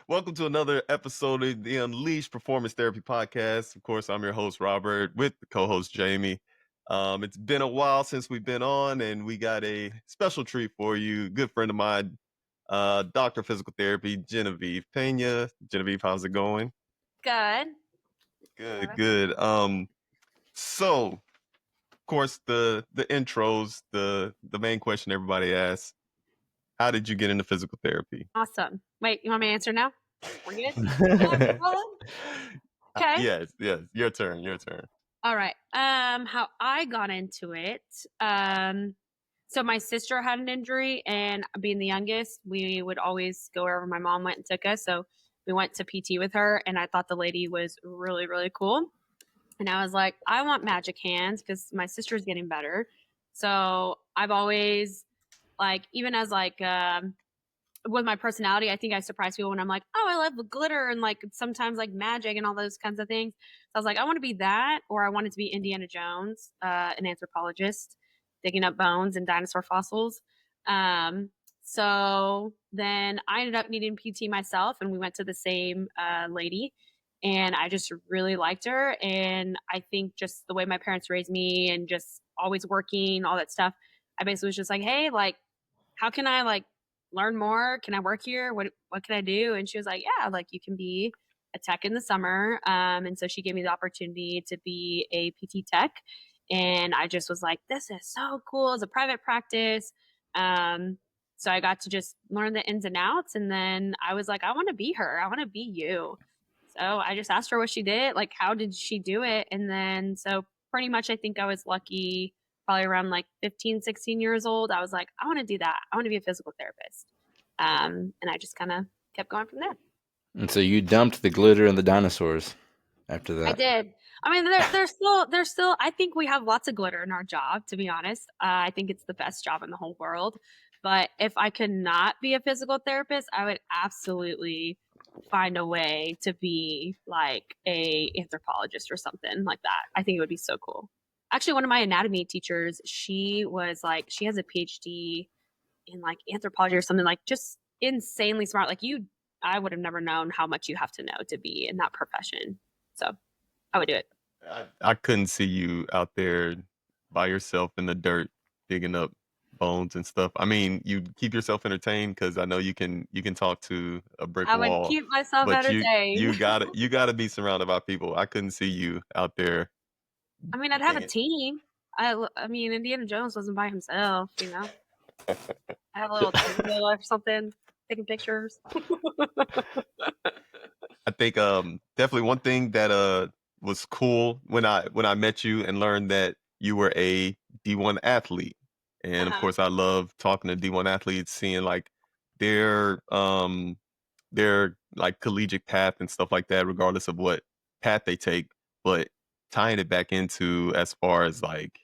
Welcome to another episode of the Unleashed Performance Therapy Podcast. Of course, I'm your host, Robert, with the co-host, Jamie. It's been a while since we've been on, and we got a special treat for you. Good friend of mine, Doctor of Physical Therapy, Genevieve Peña. Genevieve, how's it going? Good. Good. So, of course, the intros, the main question everybody asks, how did you get into physical therapy? Awesome. Wait, you want me to answer now? We're good? Okay. Yes. Your turn. All right. How I got into it. So my sister had an injury, and being the youngest, we would always go wherever my mom went and took us. So we went to PT with her, and I thought the lady was really, really cool. And I was like, I want magic hands because my sister's getting better. So I've always, like, even as like with my personality, I think I surprise people when I'm like, oh, I love glitter and like sometimes like magic and all those kinds of things. So I was like, I want to be that, or I wanted to be Indiana Jones, an anthropologist, digging up bones and dinosaur fossils. So then I ended up needing PT myself, and we went to the same lady, and I just really liked her. And I think just the way my parents raised me and just always working, all that stuff, I basically was just like, hey, like, how can I like learn more? Can I work here? What can I do? And she was like, yeah, like you can be a tech in the summer. And so she gave me the opportunity to be a PT tech. And I just was like, this is so cool. It's a private practice. So I got to just learn the ins and outs. And then I was like, I want to be her. I want to be you. So I just asked her what she did. Like, how did she do it? And then, so pretty much, I think I was lucky. Probably around like 15, 16 years old, I was like, I want to do that. I want to be a physical therapist. And I just kind of kept going from there. And so you dumped the glitter and the dinosaurs after that. I did. I mean, there's still, I think we have lots of glitter in our job, to be honest. I think it's the best job in the whole world. But if I could not be a physical therapist, I would absolutely find a way to be like a anthropologist or something like that. I think it would be so cool. Actually, one of my anatomy teachers, she was like, she has a PhD in like anthropology or something, like just insanely smart. Like I would have never known how much you have to know to be in that profession. So I would do it. I couldn't see you out there by yourself in the dirt digging up bones and stuff. I mean, you keep yourself entertained because I know you can talk to a brick I wall. would keep myself but entertained. you gotta be surrounded by people. I couldn't see you out there. I mean, I'd have a team. I mean, Indiana Jones wasn't by himself, you know. I have a little team or something, taking pictures. I think definitely one thing that was cool when I met you and learned that you were a D1 athlete. And of course I love talking to D1 athletes, seeing like their like collegiate path and stuff like that, regardless of what path they take, but tying it back into as far as like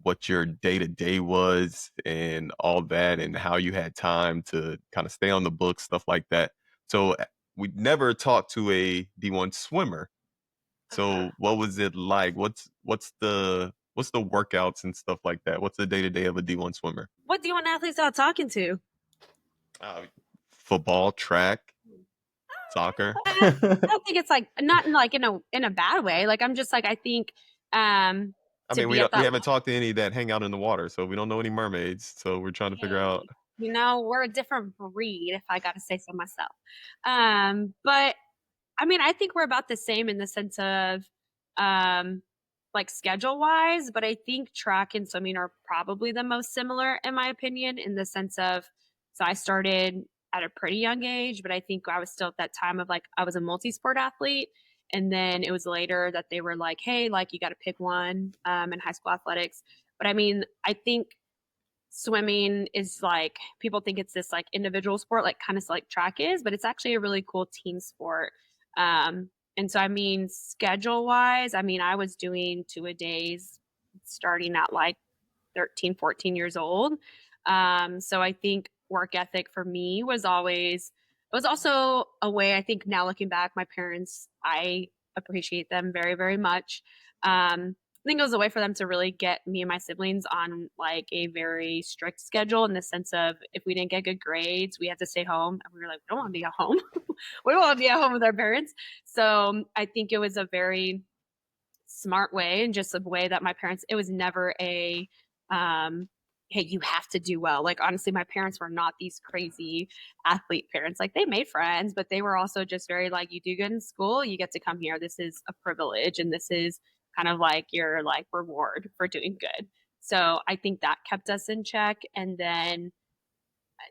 what your day-to-day was and all that, and how you had time to kind of stay on the book, stuff like that. So we never talked to a D1 swimmer. So what was it like? What's the workouts and stuff like that? What's the day-to-day of a D1 swimmer? What D1 athletes are talking to? Football, track, soccer. I don't think it's like not like in a bad way. Like I'm just like, I think I mean, we haven't talked to any that hang out in the water, so we don't know any mermaids. So we're trying to figure out. You know, we're a different breed, if I got to say so myself. But I mean, I think we're about the same in the sense of like schedule wise, but I think track and swimming are probably the most similar in my opinion, in the sense of, so I started at a pretty young age, but I think I was still at that time of like, I was a multi-sport athlete. And then it was later that they were like, hey, like you got to pick one in high school athletics. But I mean, I think swimming is like, people think it's this like individual sport, like kind of like track is, but it's actually a really cool team sport. And so, I mean, schedule wise, I mean, I was doing 2-a-days starting at like 13, 14 years old. So I think work ethic for me was always, it was also a way, I think now looking back, my parents, I appreciate them very, very much. I think it was a way for them to really get me and my siblings on like a very strict schedule in the sense of if we didn't get good grades, we had to stay home. And we were like, we don't want to be at home. We don't want to be at home with our parents. So I think it was a very smart way and just a way that my parents, it was never a, um, hey, you have to do well. Like, honestly, my parents were not these crazy athlete parents. Like, they made friends, but they were also just very like, you do good in school, you get to come here. This is a privilege, and this is kind of like your like reward for doing good. So I think that kept us in check. And then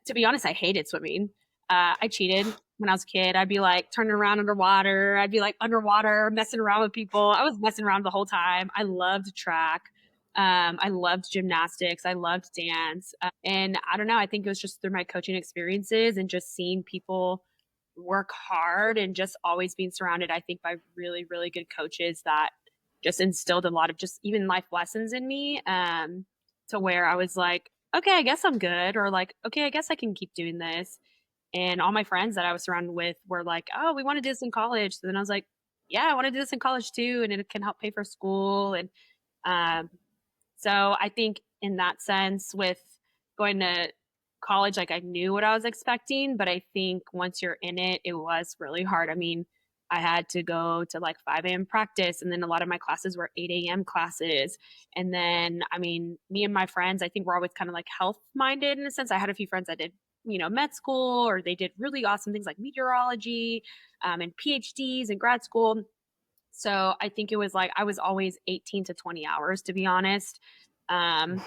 to be honest, I hated swimming. I cheated when I was a kid. I'd be like turning around underwater. I'd be like underwater, messing around with people. I was messing around the whole time. I loved track. I loved gymnastics. I loved dance. And I don't know, I think it was just through my coaching experiences and just seeing people work hard and just always being surrounded, I think, by really, really good coaches that just instilled a lot of just even life lessons in me, to where I was like, okay, I guess I'm good, or like, okay, I guess I can keep doing this. And all my friends that I was surrounded with were like, oh, we want to do this in college. So then I was like, yeah, I want to do this in college too. And it can help pay for school. And um, so I think in that sense, with going to college, like I knew what I was expecting, but I think once you're in it, it was really hard. I mean, I had to go to like 5 a.m. practice, and then a lot of my classes were 8 a.m. classes. And then, I mean, me and my friends, I think we're always kind of like health minded in a sense. I had a few friends that did, med school, or they did really awesome things like meteorology, and PhDs and grad school. So I think it was like I was always 18 to 20 hours, to be honest. Um,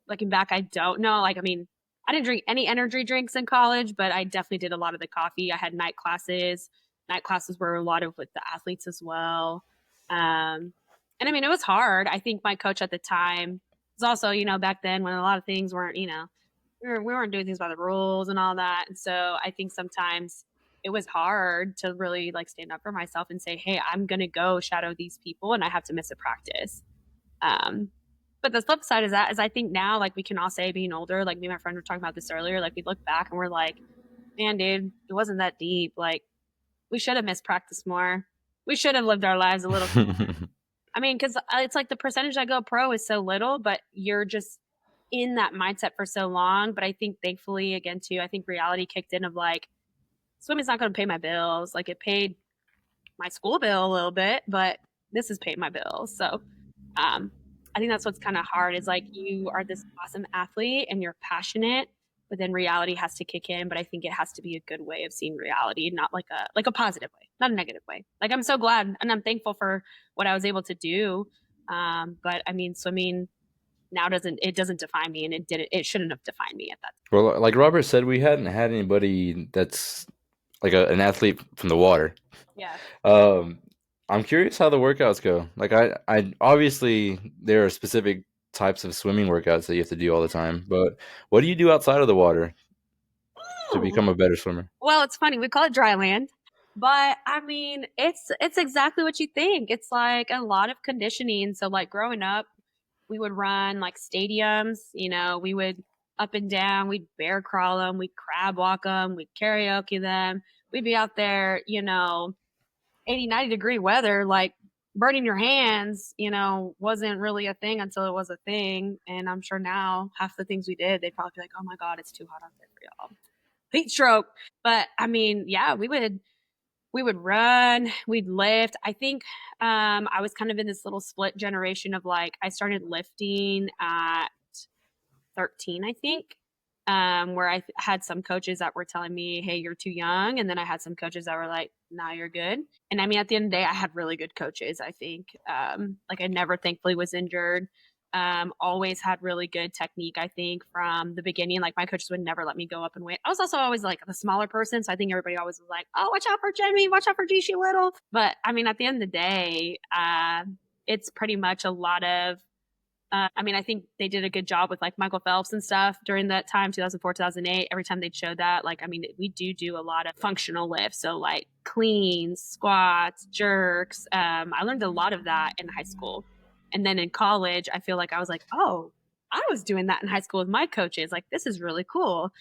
Looking back, I don't know. Like, I mean, I didn't drink any energy drinks in college, but I definitely did a lot of the coffee. I had night classes. Night classes were a lot of with the athletes as well. And I mean, it was hard. I think my coach at the time was also, back then when a lot of things weren't, we weren't doing things by the rules and all that. And so I think sometimes it was hard to really like stand up for myself and say, hey, I'm going to go shadow these people and I have to miss a practice. Um, but the flip side is that is I think now, like we can all say being older, like me and my friend were talking about this earlier, like we look back and we're like, man, dude, it wasn't that deep. Like we should have missed practice more. We should have lived our lives a little. I mean, because it's like the percentage that go pro is so little, but you're just in that mindset for so long. But I think thankfully, again, too, I think reality kicked in of like, swimming's not going to pay my bills. Like it paid my school bill a little bit, but this has paid my bills. So I think that's what's kind of hard is like you are this awesome athlete and you're passionate, but then reality has to kick in. But I think it has to be a good way of seeing reality, not like a positive way, not a negative way. Like I'm so glad and I'm thankful for what I was able to do. But I mean, swimming now doesn't define me, and it shouldn't have defined me at that time. Well, like Robert said, we hadn't had anybody that's like an athlete from the water. Yeah. I'm curious how the workouts go. Like I obviously there are specific types of swimming workouts that you have to do all the time, but what do you do outside of the water to Ooh. become a better swimmer? Well, it's funny. We call it dry land, but I mean, it's exactly what you think. It's like a lot of conditioning. So like growing up, we would run like stadiums, we would up and down, we'd bear crawl them, we'd crab walk them, we'd karaoke them. We'd be out there, 80, 90-degree weather, like burning your hands, wasn't really a thing until it was a thing. And I'm sure now half the things we did, they'd probably be like, oh my God, it's too hot out there for y'all. Heat stroke. But I mean, yeah, we would run, we'd lift. I think I was kind of in this little split generation of like I started lifting at 13, I think, where I had some coaches that were telling me, hey, you're too young. And then I had some coaches that were like, nah, you're good. And I mean, at the end of the day, I had really good coaches, I think. Like I never thankfully was injured. Always had really good technique, I think, from the beginning. Like my coaches would never let me go up and weight. I was also always like the smaller person. So I think everybody always was like, oh, watch out for Genevieve, watch out for G, she little. But I mean, at the end of the day, it's pretty much a lot of I mean, I think they did a good job with like Michael Phelps and stuff during that time, 2004, 2008. Every time they'd show that, like, I mean, we do a lot of functional lifts. So like cleans, squats, jerks. I learned a lot of that in high school. And then in college, I feel like I was like, oh, I was doing that in high school with my coaches. Like, this is really cool.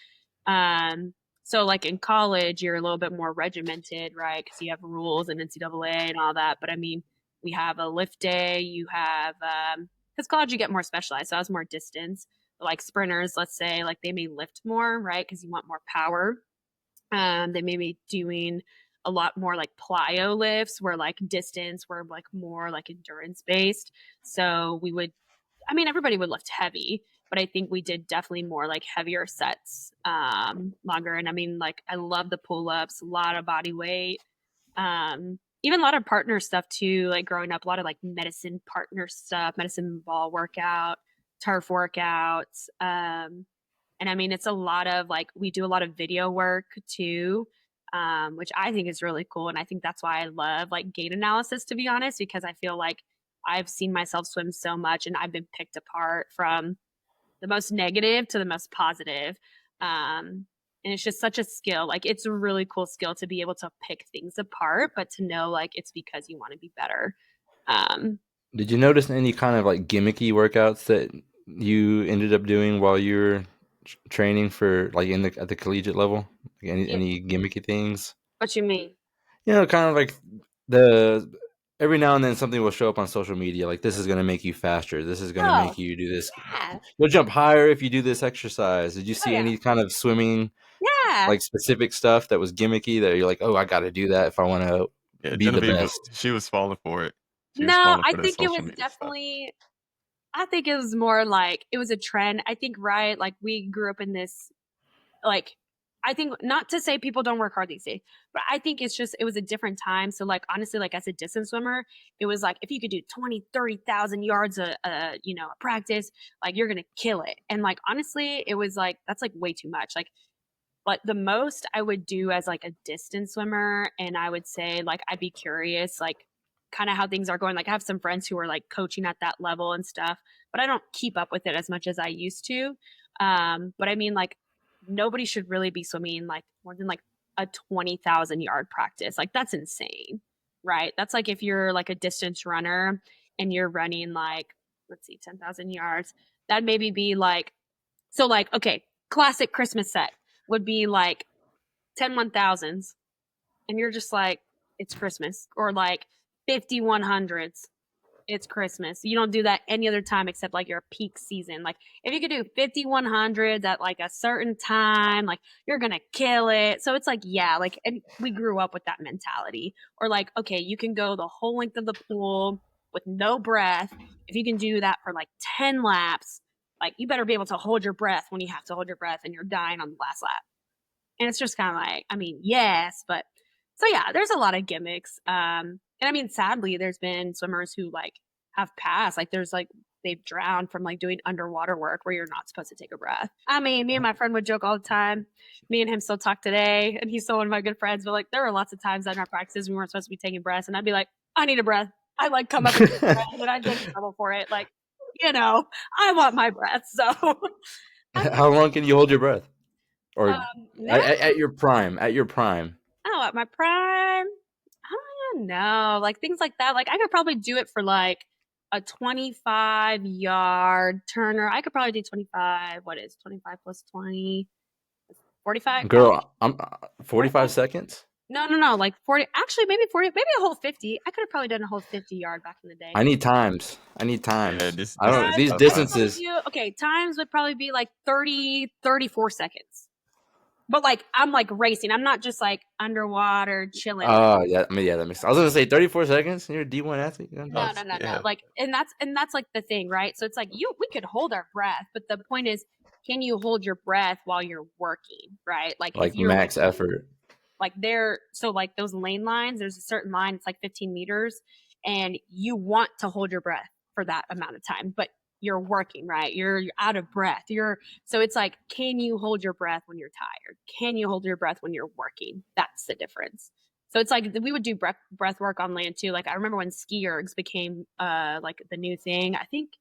So like in college, you're a little bit more regimented, right? Because you have rules and NCAA and all that. But I mean, we have a lift day. You have because college you get more specialized. So I was more distance. Like sprinters, let's say, like they may lift more, right? Because you want more power. They may be doing a lot more like plyo lifts, where like distance, were like more like endurance based. So we would, I mean, everybody would lift heavy, but I think we did definitely more like heavier sets, longer. And I mean, like I love the pull ups, a lot of body weight, even a lot of partner stuff too. Like growing up, a lot of like medicine partner stuff, medicine ball workout, turf workouts. And I mean, it's a lot of like, we do a lot of video work too, which I think is really cool. And I think that's why I love like gait analysis, to be honest, because I feel like I've seen myself swim so much and I've been picked apart from the most negative to the most positive. And it's just such a skill. Like, it's a really cool skill to be able to pick things apart, but to know like it's because you want to be better. Um, Did you notice any kind of like gimmicky workouts that you ended up doing while you were training for like at the collegiate level? Like yeah, any gimmicky things? what you mean? Kind of like the every now and then something will show up on social media like this is going to make you faster. This is going to Oh, make you do this. yeah. You'll jump higher if you do this exercise. Did you Oh, see yeah. any kind of swimming Yeah. like specific stuff that was gimmicky that you're like, "Oh, I got to do that if I want to Yeah, be the Genevieve, best." she was falling for it. She was No, falling I for that think it social was media stuff. definitely, I think it was more like it was a trend. I think, right? Like we grew up in this, like, I think not to say people don't work hard these days, but I think it's just, it was a different time. So, like, honestly, like as a distance swimmer, it was like if you could do 20, 30,000 yards a practice, like you're going to kill it. And like, honestly, it was like, that's like way too much. Like, but the most I would do as like a distance swimmer, and I would say like I'd be curious, like kind of how things are going. Like I have some friends who are like coaching at that level and stuff, but I don't keep up with it as much as I used to. But I mean, like nobody should really be swimming like more than like a 20,000 yard practice. Like that's insane, right? That's like if you're like a distance runner and you're running like, let's see, 10,000 yards, that'd maybe be like, so like, okay, classic Christmas set would be like 10 1000s, and you're just like, it's Christmas, or like 5100s, it's Christmas. You don't do that any other time except like your peak season. Like if you could do 5100s at like a certain time, like you're gonna kill it. So it's like, yeah, like, and we grew up with that mentality. Or like, okay, you can go the whole length of the pool with no breath. If you can do that for like 10 laps, like you better be able to hold your breath when you have to hold your breath and you're dying on the last lap. And it's just kind of like, I mean, yes, but so yeah, there's a lot of gimmicks. And I mean, sadly, there's been swimmers who like have passed. Like there's like they've drowned from like doing underwater work where you're not supposed to take a breath. I mean, me and my friend would joke all the time. Me and him still talk today, and he's still one of my good friends. But like, there were lots of times in our practices we weren't supposed to be taking breaths, and I'd be like, I need a breath. I like come up and take a breath, and I'd get in trouble for it. Like, I want my breath. So, I How long can you hold your breath? Or now, at your prime, at your prime. oh, at my prime, I don't know. Like things like that. Like I could probably do it for like a 25-yard turner. I could probably do 25. What is 25 plus 20? 45? No, Girl, I'm 45 seconds. no. Like 40. Actually, maybe 40. Maybe a whole 50. I could have probably done a whole 50-yard back in the day. I need times. I need Yeah, times. this I this don't is these tough I could times. probably distances. do, okay, times would probably be like 30, 34 seconds. But like, I'm like racing. I'm not just like underwater chilling. Like, Oh, yeah. I mean, yeah, that makes sense. I was gonna say 34 seconds. You're a D1 athlete. You no, know? no. Yeah, Like, and that's like the thing, right? So it's like we could hold our breath, but the point is, can you hold your breath while you're working, right? Like if Like you're max effort. like there, so like those lane lines, there's a certain line, it's like 15 meters, and you want to hold your breath for that amount of time, but you're working, right? You're out of breath. So it's like, can you hold your breath when you're tired? Can you hold your breath when you're working? That's the difference. So it's like we would do breath work on land too. Like I remember when ski ergs became like the new thing. I think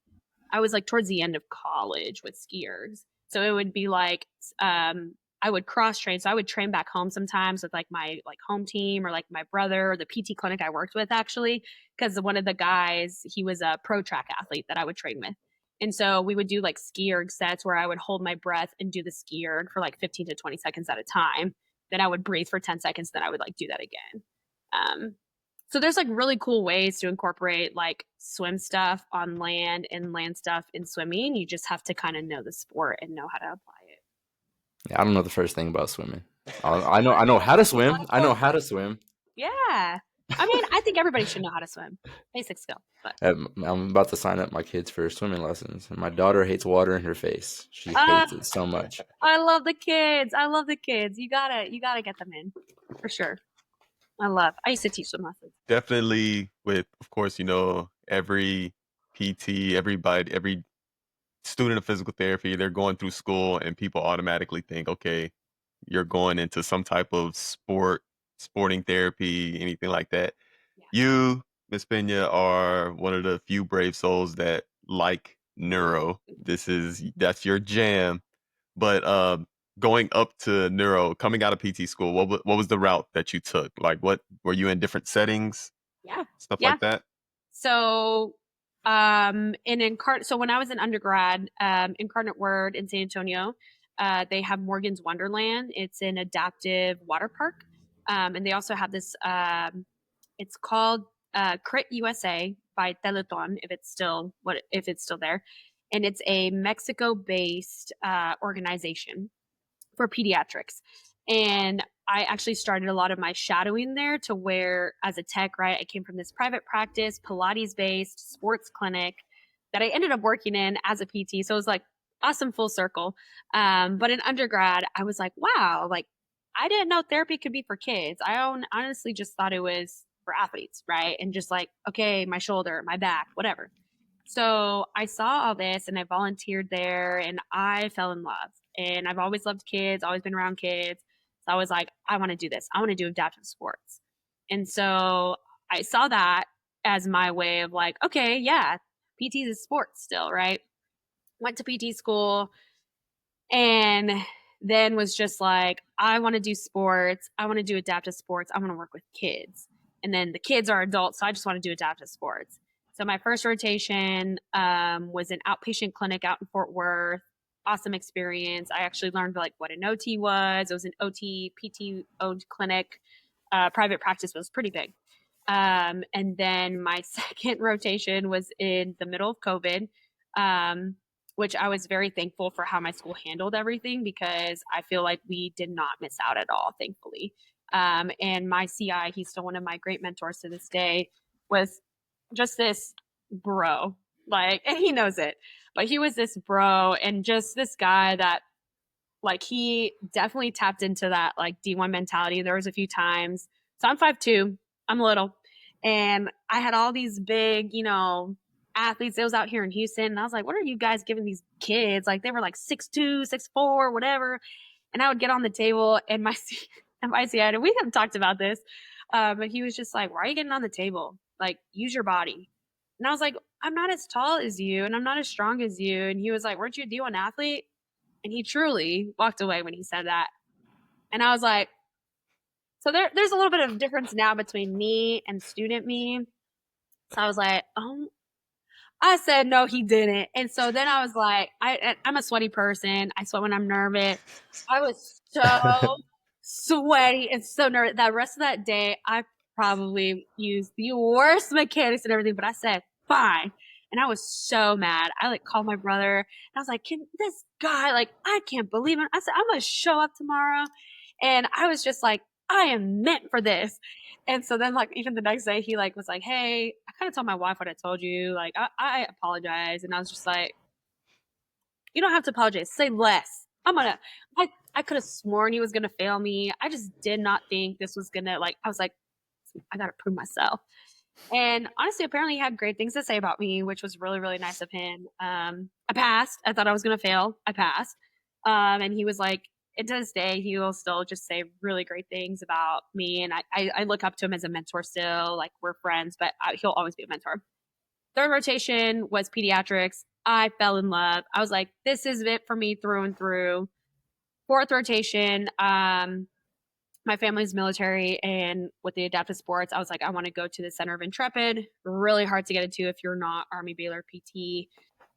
I was like towards the end of college with ski ergs. So it would be like I would cross train. So I would train back home sometimes with like my like home team or like my brother or the PT clinic I worked with actually, because one of the guys, he was a pro track athlete that I would train with. And so we would do like ski erg sets where I would hold my breath and do the ski erg for like 15 to 20 seconds at a time. Then I would breathe for 10 seconds. Then I would like do that again. Um, so there's like really cool ways to incorporate like swim stuff on land and land stuff in swimming. You just have to kind of know the sport and know how to apply it. Yeah, I don't know the first thing about swimming. I know how to swim. I know how to swim. Yeah. I mean, I think everybody should know how to swim. Basic skill. But I'm about to sign up my kids for swimming lessons, and my daughter hates water in her face. She uh, hates it so much. I love the kids. I love the kids. You gotta get them in for sure. I used to teach swim lessons. Definitely with, of course, every PT, every student of physical therapy, they're going through school and people automatically think, okay, you're going into some type of sporting therapy, anything like that. Yeah. You, Miss Pena, are one of the few brave souls that like neuro. That's your jam. But going up to neuro, coming out of PT school, what was the route that you took? Like, what were you in different settings, Yeah. stuff Yeah. like that? So so when I was in undergrad, Incarnate Word in San Antonio, they have Morgan's Wonderland. It's an adaptive water park. And they also have this it's called Crit USA by Teleton, if it's still there. And it's a Mexico-based organization for pediatrics. And I actually started a lot of my shadowing there to where, as a tech, right, I came from this private practice, Pilates based sports clinic that I ended up working in as a PT. So it was like awesome full circle. But in undergrad, I was like, wow, like I didn't know therapy could be for kids. Honestly just thought it was for athletes, right? And just like, okay, my shoulder, my back, whatever. So I saw all this and I volunteered there and I fell in love. And I've always loved kids, always been around kids. So I was like, I want to do this. I want to do adaptive sports. And so I saw that as my way of like, okay, yeah, PT is sports still, right? Went to PT school and then was just like, I want to do sports. I want to do adaptive sports. I want to work with kids. And then the kids are adults. So I just want to do adaptive sports. So my first rotation was an outpatient clinic out in Fort Worth. Awesome experience. I actually learned like what an OT was. It was an OT PT owned clinic. Private practice was pretty big. And then my second rotation was in the middle of COVID, which I was very thankful for how my school handled everything because I feel like we did not miss out at all, thankfully. And my CI, he's still one of my great mentors to this day, was just this bro. Like, and he knows it, but he was this bro and just this guy that like he definitely tapped into that like D1 mentality. There was a few times. So I'm 5'2", I'm little. And I had all these big, athletes. It was out here in Houston. And I was like, what are you guys giving these kids? Like they were like 6'2", 6'4", whatever. And I would get on the table and my CI, and we haven't talked about this, but he was just like, why are you getting on the table? Like, use your body. And I was like, I'm not as tall as you and I'm not as strong as you. And he was like, weren't you a D1 athlete? And he truly walked away when he said that. And I was like, so there's a little bit of difference now between me and student me. So I was like, I said, no, he didn't. And so then I was like, I'm a sweaty person. I sweat when I'm nervous. I was so sweaty and so nervous. That rest of that day, I probably used the worst mechanics and everything, but I said, fine. And I was so mad. I like called my brother and I was like, can this guy, like, I can't believe it. I said, I'm going to show up tomorrow. And I was just like, I am meant for this. And so then like even the next day he like was like, hey, I kind of told my wife what I told you. Like I apologize. And I was just like, you don't have to apologize. Say less. I could have sworn he was gonna fail me. I just did not think this was gonna like I was like, I gotta prove myself. And honestly, apparently he had great things to say about me, which was really, really nice of him. I passed. I thought I was gonna fail. I passed. And he was like, and to this day, he will still just say really great things about me. And I look up to him as a mentor still. Like we're friends, but he'll always be a mentor. Third rotation was pediatrics. I fell in love. I was like, this is it for me through and through. Fourth rotation, my family's military, and with the adaptive sports, I was like, I want to go to the Center of Intrepid. Really hard to get into if you're not Army Baylor PT.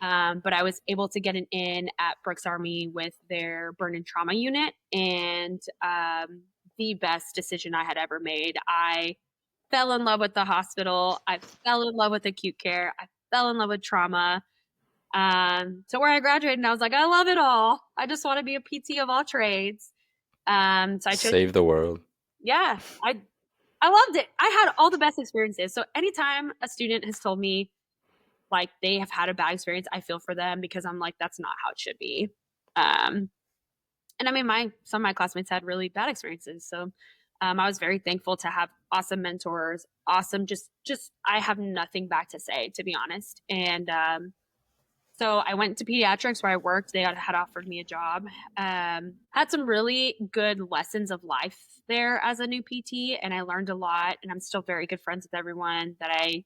But I was able to get an in at Brooks Army with their burn and trauma unit, and the best decision I had ever made. I fell in love with the hospital. I fell in love with acute care. I fell in love with trauma. So where I graduated, and I was like, I love it all. I just want to be a PT of all trades. So I chose, Save the world. yeah, I loved it. I had all the best experiences. So anytime a student has told me like they have had a bad experience, I feel for them because I'm like, that's not how it should be. And I mean, some of my classmates had really bad experiences. So I was very thankful to have awesome mentors, awesome, just I have nothing back to say, to be honest. And so I went to pediatrics where I worked. They had offered me a job. Had some really good lessons of life there as a new PT, and I learned a lot. And I'm still very good friends with everyone that I,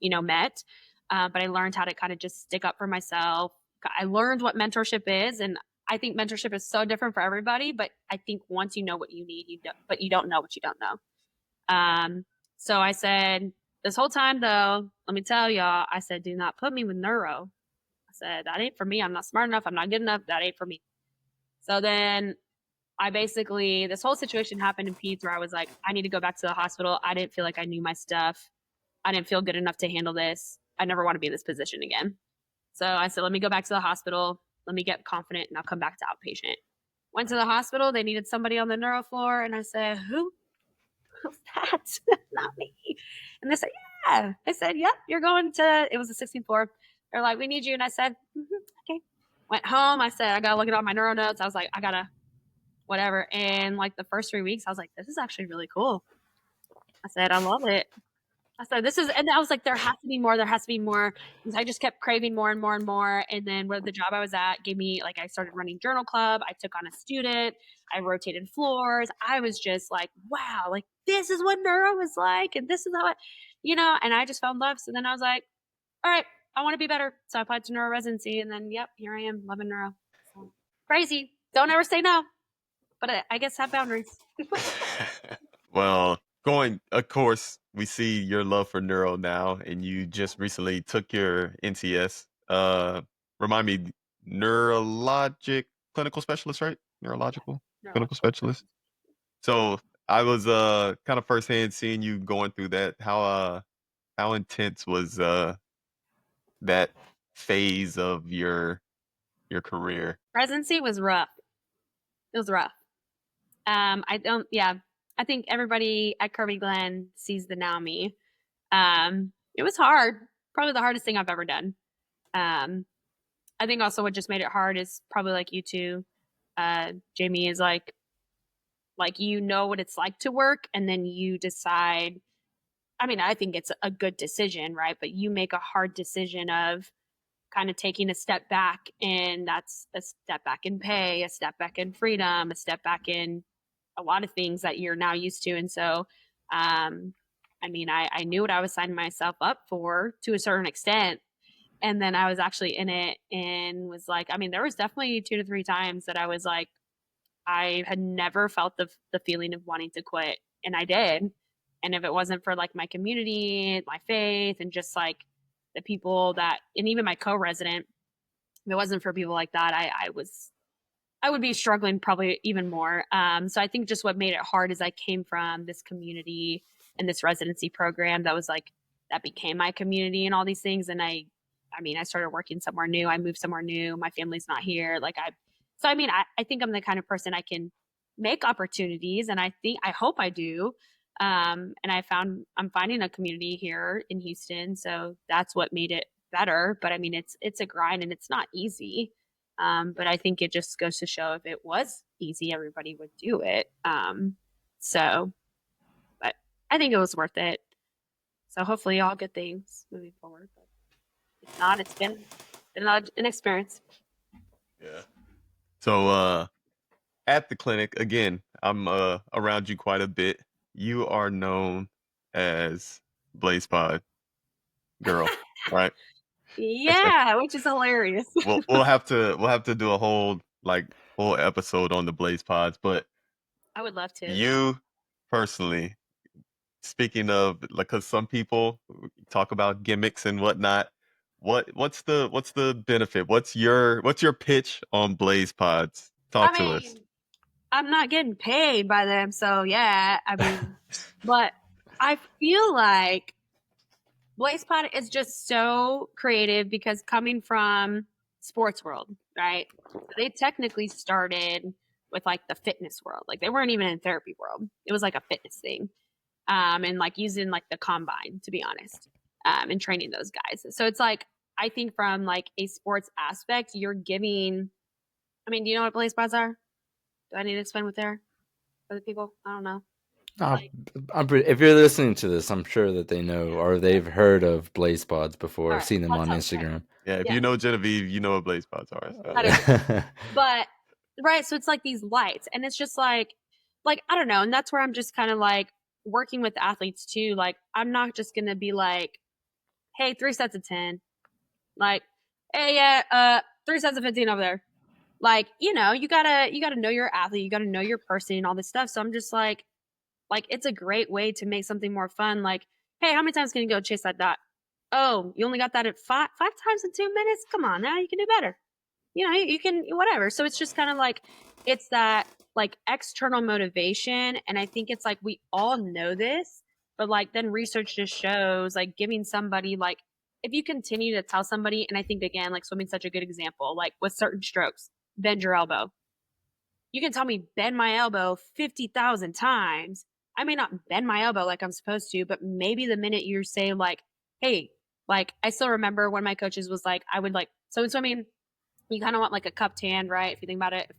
met. But I learned how to kind of just stick up for myself. I learned what mentorship is, and I think mentorship is so different for everybody. But I think once you know what you need, but you don't know what you don't know. So I said, this whole time though, let me tell y'all, I said, do not put me with neuro. I said, that ain't for me. I'm not smart enough. I'm not good enough. That ain't for me. So then this whole situation happened in Peds where I was like, I need to go back to the hospital. I didn't feel like I knew my stuff. I didn't feel good enough to handle this. I never want to be in this position again. So I said, let me go back to the hospital. Let me get confident and I'll come back to outpatient. Went to the hospital. They needed somebody on the neuro floor. And I said, who's that? Not me. And they said, yeah. I said, yep, you're going to, it was the 16th floor. They're like, we need you. And I said, okay. Went home. I said, I got to look at all my neuro notes. I was like, I got to whatever. And like the first 3 weeks, I was like, this is actually really cool. I said, I love it. I said, and I was like, there has to be more. There has to be more. And so I just kept craving more and more and more. And then where the job I was at gave me, like, I started running journal club. I took on a student. I rotated floors. I was just like, wow, like this is what neuro is like. And this is how and I just fell in love. So then I was like, all right, I want to be better. So I applied to neuro residency. And then, yep, here I am loving neuro. So, crazy. Don't ever say no. But I guess have boundaries. Well, of course, we see your love for neuro now, and you just recently took your NCS. Remind me, neurologic clinical specialist, right? Neurological clinical specialist. So I was kind of firsthand seeing you going through that. How intense was that phase of your career? Residency was rough. It was rough. I think everybody at Kirby Glen sees the now me. It was hard. Probably the hardest thing I've ever done. I think also what just made it hard is probably like you two, Jamie, is like you know what it's like to work and then you decide. I mean, I think it's a good decision, right? But you make a hard decision of kind of taking a step back, and that's a step back in pay, a step back in freedom, a step back in a lot of things that you're now used to. And so, I mean, I knew what I was signing myself up for to a certain extent. And then I was actually in it and was like, I mean, there was definitely 2 to 3 times that I was like, I had never felt the feeling of wanting to quit. And I did. And if it wasn't for like my community, my faith, and just like the people and even my co-resident, if it wasn't for people like that, I would be struggling probably even more. So I think just what made it hard is I came from this community and this residency program that was like, that became my community and all these things. And I started working somewhere new. I moved somewhere new. My family's not here. I think I'm the kind of person I can make opportunities, and I hope I do. And I'm finding a community here in Houston. So that's what made it better. But I mean, it's a grind and it's not easy. But I think it just goes to show if it was easy, everybody would do it. But I think it was worth it. So hopefully all good things moving forward. But if not, it's been an experience. Yeah. So at the clinic, again, I'm around you quite a bit. You are known as Blaze Pod girl, right? Yeah, which is hilarious. We'll have to do a whole episode on the Blaze Pods, but I would love to. you personally, speaking of, like, because some people talk about gimmicks and whatnot, what's the benefit? What's your pitch on Blaze Pods? I Talk to us. mean, I'm not getting paid by them, so yeah. I mean, but I feel like BlazePod is just so creative because coming from sports world, right? So they technically started with like the fitness world. Like they weren't even in therapy world. It was like a fitness thing. And like using like the combine, to be honest, and training those guys. So it's like I think from like a sports aspect, you're giving. I mean, do you know what blaze pods are? Do I need to explain what they're for the people? I don't know. Uh, Like, if you're listening to this, I'm sure that they know or they've heard of Blaze Pods before, all right, seen them I'll on tell you. Right? Instagram. Yeah, if Yeah, you know Genevieve, you know what Blaze Pods are. So. I do too. But right, so it's like these lights, and it's just like I don't know, and that's where I'm just kind of like working with athletes too. Like I'm not just gonna be like, hey, 3 sets of 10, like, hey, yeah, 3 sets of 15 over there. Like, you gotta know your athlete, you gotta know your person and all this stuff. So I'm just like it's a great way to make something more fun. Like, hey, how many times can you go chase that dot? Oh, you only got that at five times in 2 minutes? Come on now, you can do better. You can whatever. So it's just kind of like it's that like external motivation. And I think it's like we all know this, but like then research just shows like giving somebody like if you continue to tell somebody, and I think again, like swimming's such a good example, like with certain strokes, bend your elbow. You can tell me bend my elbow 50,000 times. I may not bend my elbow like I'm supposed to, but maybe the minute you say like, hey, like I still remember when my coaches was like, I would like, so in swimming, you kind of want like a cupped hand, right? If you think about it,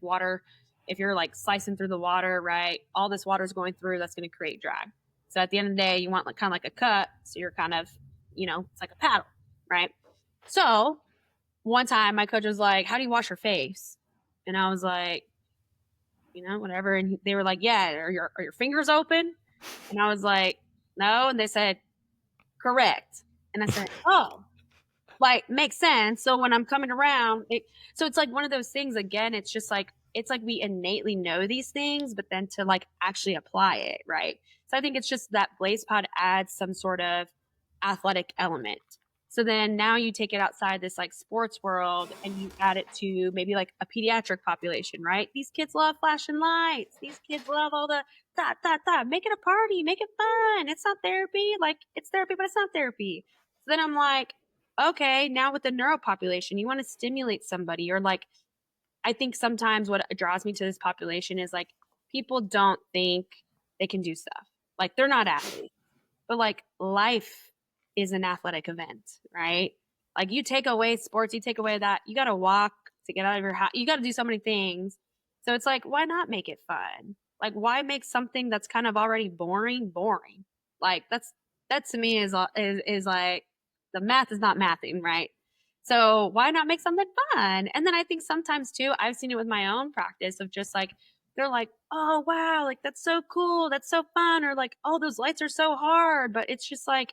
if you're like slicing through the water, right? All this water is going through, that's going to create drag. So at the end of the day, you want like kind of like a cup. So you're kind of, it's like a paddle, right? So one time my coach was like, how do you wash your face? And I was like, whatever. And they were like, yeah, are your fingers open? And I was like, no. And they said, correct. And I said, oh, like makes sense. So when I'm coming around, so it's like one of those things again, it's like we innately know these things, but then to like actually apply it, right? So I think it's just that Blaze Pod adds some sort of athletic element. So then now you take it outside this like sports world and you add it to maybe like a pediatric population, right? These kids love flashing lights. These kids love all the dot, dot, dot. Make it a party, make it fun. It's not therapy. Like it's therapy, but it's not therapy. So then I'm like, okay, now with the neuro population, you want to stimulate somebody or like I think sometimes what draws me to this population is like people don't think they can do stuff. Like they're not athletes. But like life is an athletic event, right? Like you take away sports, you take away that, you got to walk to get out of your house. You got to do so many things. So it's like why not make it fun? Like why make something that's kind of already boring? Like that to me is like the math is not mathing, right? So why not make something fun? And then I think sometimes too, I've seen it with my own practice of just like they're like, "Oh wow, like that's so cool, that's so fun," or like, "Oh, those lights are so hard." But it's just like,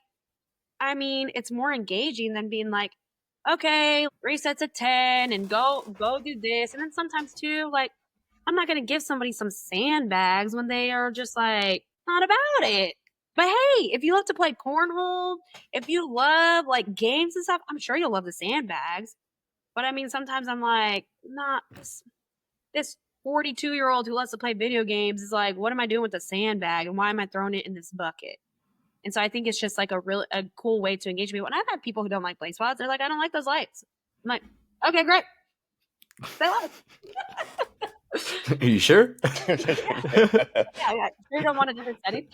I mean, it's more engaging than being like, "Okay, 3 sets of 10 and go do this." And then sometimes too, like, I'm not gonna give somebody some sandbags when they are just like not about it. But hey, if you love to play cornhole, if you love like games and stuff, I'm sure you'll love the sandbags. But I mean, sometimes I'm like, not this 42-year-old who loves to play video games is like, what am I doing with the sandbag and why am I throwing it in this bucket? And so I think it's just like a cool way to engage people. And I've had people who don't like blaze spots. They're like, I don't like those lights. I'm like, okay, great. Stay lights. Are you sure? Yeah. They don't want a different setting.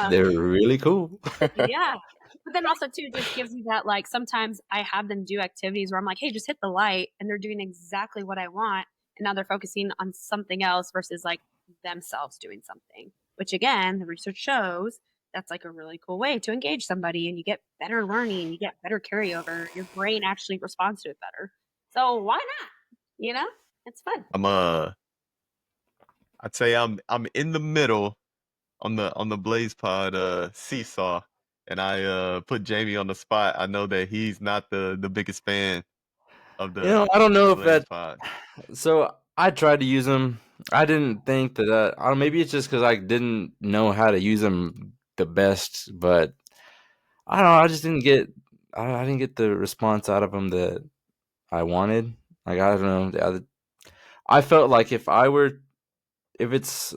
They're really cool. Yeah. But then also too, just gives me that like sometimes I have them do activities where I'm like, hey, just hit the light and they're doing exactly what I want. And now they're focusing on something else versus like themselves doing something. Which again, the research shows that's like a really cool way to engage somebody and you get better learning, you get better carryover, your brain actually responds to it better. So why not? It's fun. I'd say I'm in the middle on the Blaze Pod seesaw, and I put Jamie on the spot. I know that he's not the biggest fan of I don't know if Blaze that. Pod. So I tried to use them. I didn't think that. I don't. Maybe it's just because I didn't know how to use them the best. But I don't know. I just didn't get. I didn't get the response out of them that I wanted. Like, I don't know. I felt like if it's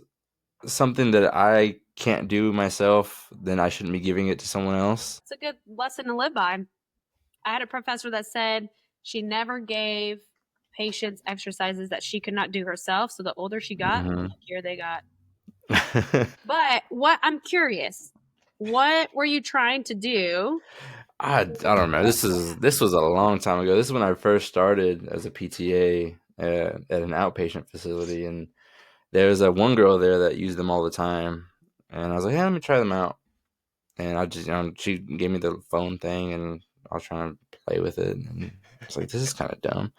something that I can't do myself, then I shouldn't be giving it to someone else. It's a good lesson to live by. I had a professor that said she never gave patients exercises that she could not do herself. So the older she got, the luckier they got. But I'm curious, what were you trying to do? I don't know. This was a long time ago. This is when I first started as a PTA at an outpatient facility, and there was a one girl there that used them all the time, and I was like, "Hey, let me try them out." And I just, she gave me the phone thing, and I was trying to play with it, and I was like, "This is kind of dumb."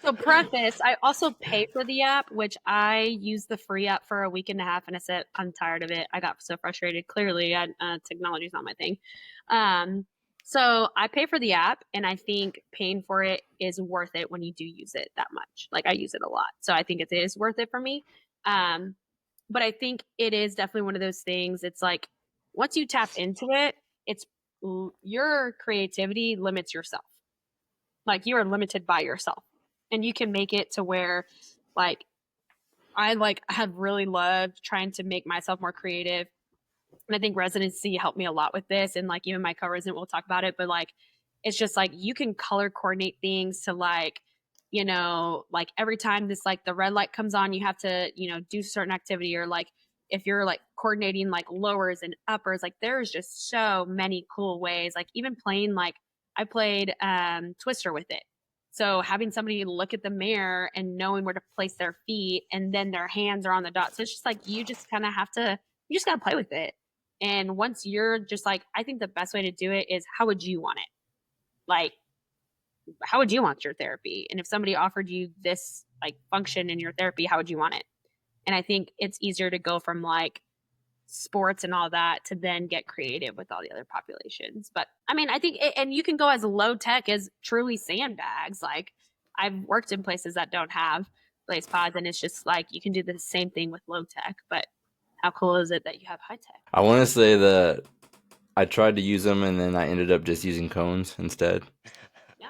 So preface, I also pay for the app, which I used the free app for a week and a half, and I said, I'm tired of it. I got so frustrated. Clearly, technology is not my thing. So I pay for the app, and I think paying for it is worth it when you do use it that much. Like, I use it a lot. So I think it is worth it for me. But I think it is definitely one of those things. It's like, once you tap into it, it's your creativity limits yourself. Like, you are limited by yourself, and you can make it to where, like, I have really loved trying to make myself more creative. And I think residency helped me a lot with this. And like, even my co-resident will talk about it, but like, it's just like, you can color coordinate things to like, like every time this, like the red light comes on, you have to, do certain activity, or like, if you're like coordinating like lowers and uppers, like there's just so many cool ways. Like, even playing, like I played Twister with it. So having somebody look at the mirror and knowing where to place their feet, and then their hands are on the dot. So it's just like, you just kind of have to, you just got to play with it. And once you're just like, I think the best way to do it is, how would you want it? Like, how would you want your therapy? And if somebody offered you this like function in your therapy, how would you want it? And I think it's easier to go from like sports and all that to then get creative with all the other populations. But I mean, I think, and you can go as low tech as truly sandbags. Like, I've worked in places that don't have blaze pods, and it's just like, you can do the same thing with low tech. But how cool is it that you have high tech? I want to say that I tried to use them, and then I ended up just using cones instead. Yeah.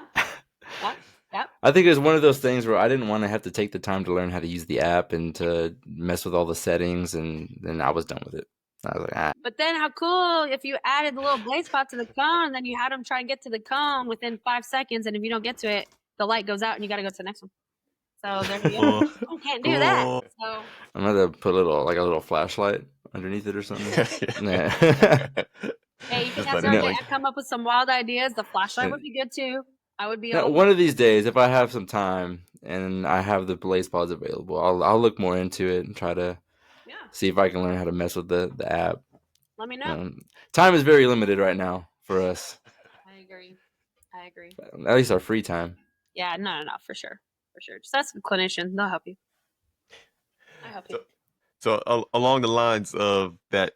Yep. Yep. I think it was one of those things where I didn't want to have to take the time to learn how to use the app and to mess with all the settings, and then I was done with it. I was like, ah. But then how cool if you added the little blaze spot to the cone, and then you had them try and get to the cone within 5 seconds, and if you don't get to it, the light goes out and you got to go to the next one. So there you go. You can't do that. So I'm gonna put a little flashlight underneath it or something. hey, you can have Sergeant come up with some wild ideas. The flashlight would be good too. I would be one of these days, if I have some time and I have the blaze pods available, I'll look more into it and try to see if I can learn how to mess with the app. Let me know. Time is very limited right now for us. I agree. At least our free time. Yeah, no, for sure. Just ask a clinician; they'll help you. I help you. So along the lines of that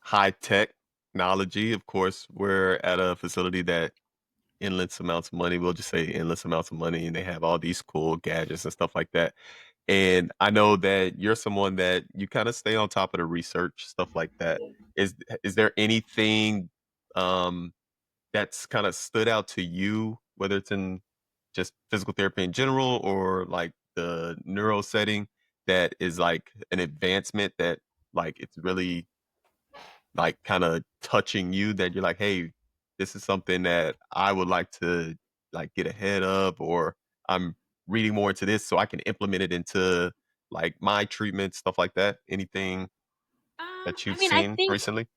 high technology, of course, we're at a facility that endless amounts of money. We'll just say endless amounts of money, and they have all these cool gadgets and stuff like that. And I know that you're someone that you kind of stay on top of the research, stuff like that. Is there anything that's kind of stood out to you, whether it's in just physical therapy in general or like the neuro setting, that is like an advancement that like it's really like kind of touching you, that you're like, hey, this is something that I would like to like get ahead of, or I'm reading more into this so I can implement it into like my treatment, stuff like that? Anything that you've seen recently?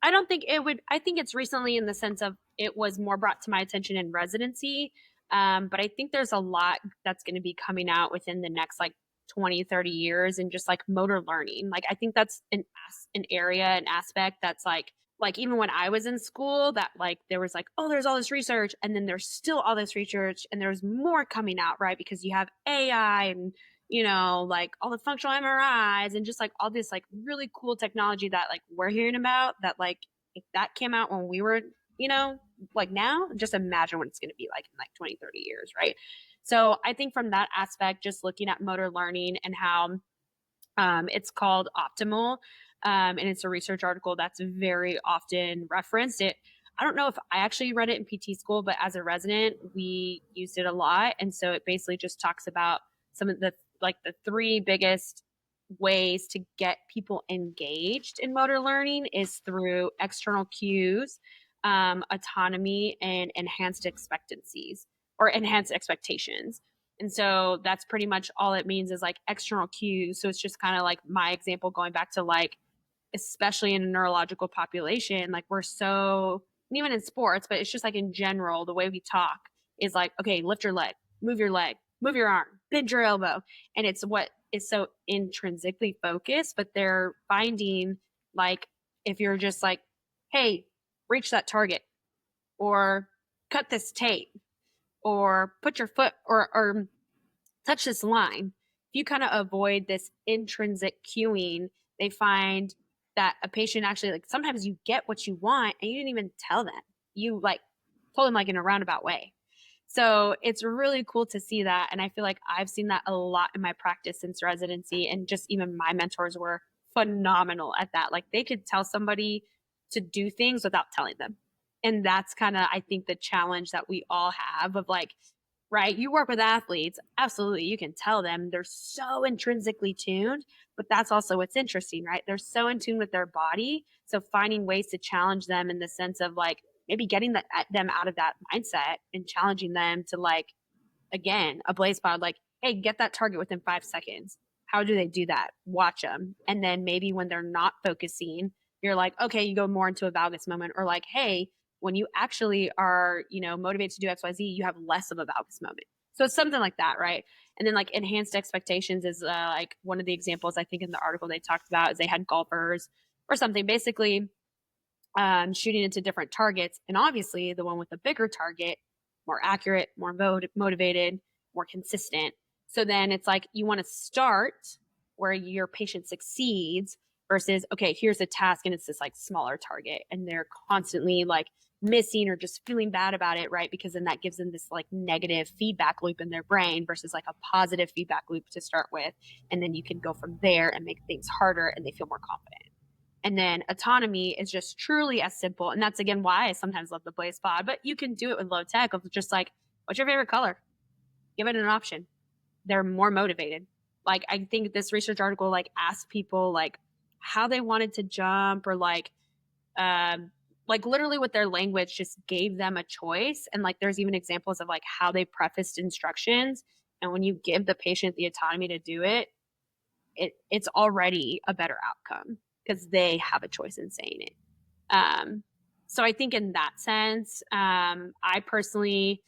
I don't think it would. I think it's recently in the sense of it was more brought to my attention in residency. But I think there's a lot that's going to be coming out within the next like 20, 30 years, and just like motor learning. Like, I think that's an area, an aspect that's like even when I was in school, that like there was like, oh, there's all this research, and then there's still all this research, and there's more coming out, right? Because you have AI and like all the functional MRIs and just like all this like really cool technology that like we're hearing about, that like if that came out when we were, like now, just imagine what it's going to be like in like 20, 30 years, right? So I think from that aspect, just looking at motor learning and how it's called optimal, and it's a research article that's very often referenced. I don't know if I actually read it in PT school, but as a resident, we used it a lot. And so it basically just talks about some of the three biggest ways to get people engaged in motor learning is through external cues, autonomy, and enhanced expectancies or enhanced expectations. And so that's pretty much all it means is like external cues. So it's just kind of like my example going back to like, especially in a neurological population, like we're so, and even in sports, but it's just like in general, the way we talk is like, okay, lift your leg, move your arm, bend your elbow. And it's what is so intrinsically focused, but they're finding like, if you're just like, hey, reach that target or cut this tape or put your foot or touch this line. If you kind of avoid this intrinsic cueing, they find that a patient actually, like, sometimes you get what you want and you didn't even tell them. You like told them like in a roundabout way. So it's really cool to see that. And I feel like I've seen that a lot in my practice since residency. And just even my mentors were phenomenal at that. Like they could tell somebody to do things without telling them. And that's kind of, I think, the challenge that we all have of like, right, you work with athletes, absolutely, you can tell them they're so intrinsically tuned, but that's also what's interesting, right? They're so in tune with their body. So finding ways to challenge them in the sense of like maybe getting them out of that mindset and challenging them to like, again, a blaze pod, like, hey, get that target within 5 seconds. How do they do that? Watch them. And then maybe when they're not focusing, you're like, okay, you go more into a valgus moment, or like, hey, when you actually are, motivated to do XYZ, you have less of a valgus moment. So it's something like that, right? And then like enhanced expectations is like one of the examples I think in the article they talked about is they had golfers or something, basically shooting into different targets. And obviously the one with the bigger target, more accurate, more motivated, more consistent. So then it's like you want to start where your patient succeeds versus, okay, here's a task and it's this like smaller target. And they're constantly like missing or just feeling bad about it, right? Because then that gives them this like negative feedback loop in their brain versus like a positive feedback loop to start with. And then you can go from there and make things harder and they feel more confident. And then autonomy is just truly as simple. And that's again why I sometimes love the Blaze Pod, but you can do it with low tech of just like, what's your favorite color? Give it an option. They're more motivated. Like I think this research article like asked people like how they wanted to jump or like literally with their language just gave them a choice. And like there's even examples of like how they prefaced instructions. And when you give the patient the autonomy to do it, it's already a better outcome because they have a choice in saying it. So I think in that sense, I personally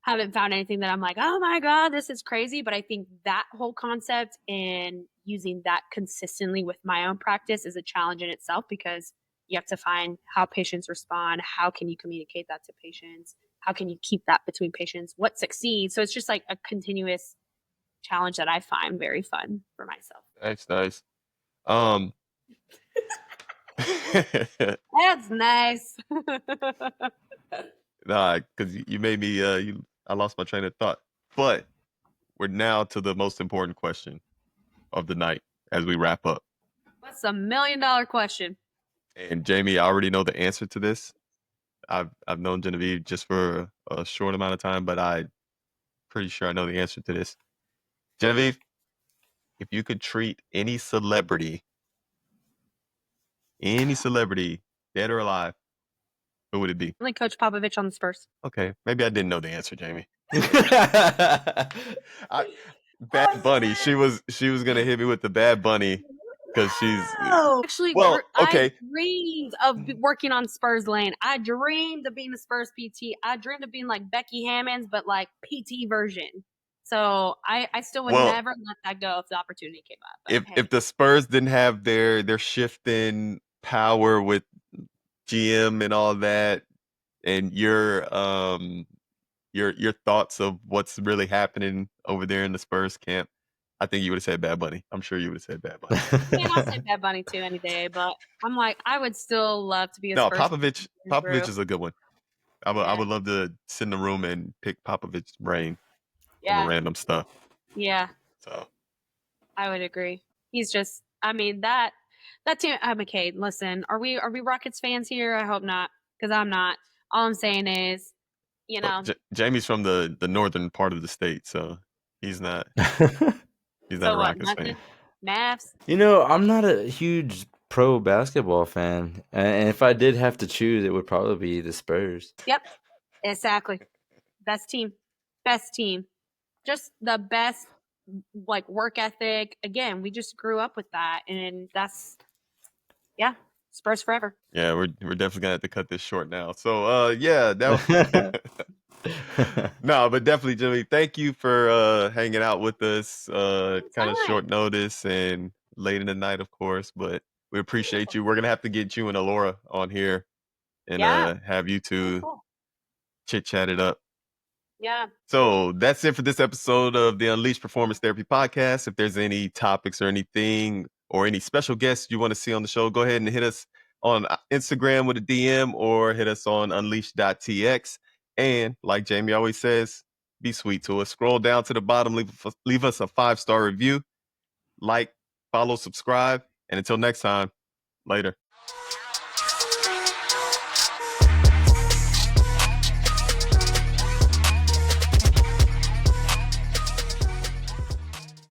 haven't found anything that I'm like, oh my God, this is crazy. But I think that whole concept and using that consistently with my own practice is a challenge in itself because you have to find how patients respond. How can you communicate that to patients? How can you keep that between patients? What succeeds? So it's just like a continuous challenge that I find very fun for myself. Nice. Um, That's nice. nah, because you made me. I lost my train of thought. But we're now to the most important question of the night as we wrap up. What's $1 million question? And Jamie, I already know the answer to this. I've known Genevieve just for a short amount of time, but I'm pretty sure I know the answer to this. Genevieve, if you could treat any celebrity, dead or alive, who would it be? Only Coach Popovich on the Spurs. Okay, maybe I didn't know the answer, Jamie. I Bad Bunny. She was gonna hit me with the Bad Bunny because she's Actually, well. Okay, I dreamed of working on Spurs Lane. I dreamed of being a Spurs PT. I dreamed of being like Becky Hammonds, but like PT version. So I still would well, never let that go if the opportunity came up. But if hey, the Spurs didn't have their shift in power with GM and all that, and your thoughts of what's really happening over there in the Spurs camp, I think you would have said Bad Bunny. I'm sure you would have said Bad Bunny. and I'll say Bad Bunny too any day. But I'm like, I would still love to be a No, Spurs. Popovich is a good one. I Yeah. would love to sit in the room and pick Popovich's brain on Yeah, the random stuff. yeah, So I would agree. He's just, I mean, that team. Okay, listen, are we Rockets fans here? I hope not. because I'm not. All I'm saying is, you Well, know, Jamie's from the northern part of the state, so he's not he's not a so what? Rockets fan. Nothing. Mavs. You know, I'm not a huge pro basketball fan, and if I did have to choose, it would probably be the Spurs. Yep, exactly. Best team. Best team. Just the best like work ethic. Again, we just grew up with that, and that's yeah, Spurs forever. Yeah, we're definitely gonna have to cut this short now. So yeah, that no, but definitely, Jimmy, thank you for hanging out with us. Kind of Anytime. short notice and late in the night, of course, but we appreciate you. We're gonna have to get you and Alora on here and Yeah. have you Cool, two cool. chit chat it up. Yeah. So that's it for this episode of the Unleashed Performance Therapy Podcast. If there's any topics or anything or any special guests you want to see on the show, go ahead and hit us on Instagram with a DM or hit us on unleash.tx. And like Jamie always says, be sweet to us. Scroll down to the bottom, leave us a 5-star review, like, follow, subscribe. And until next time, later.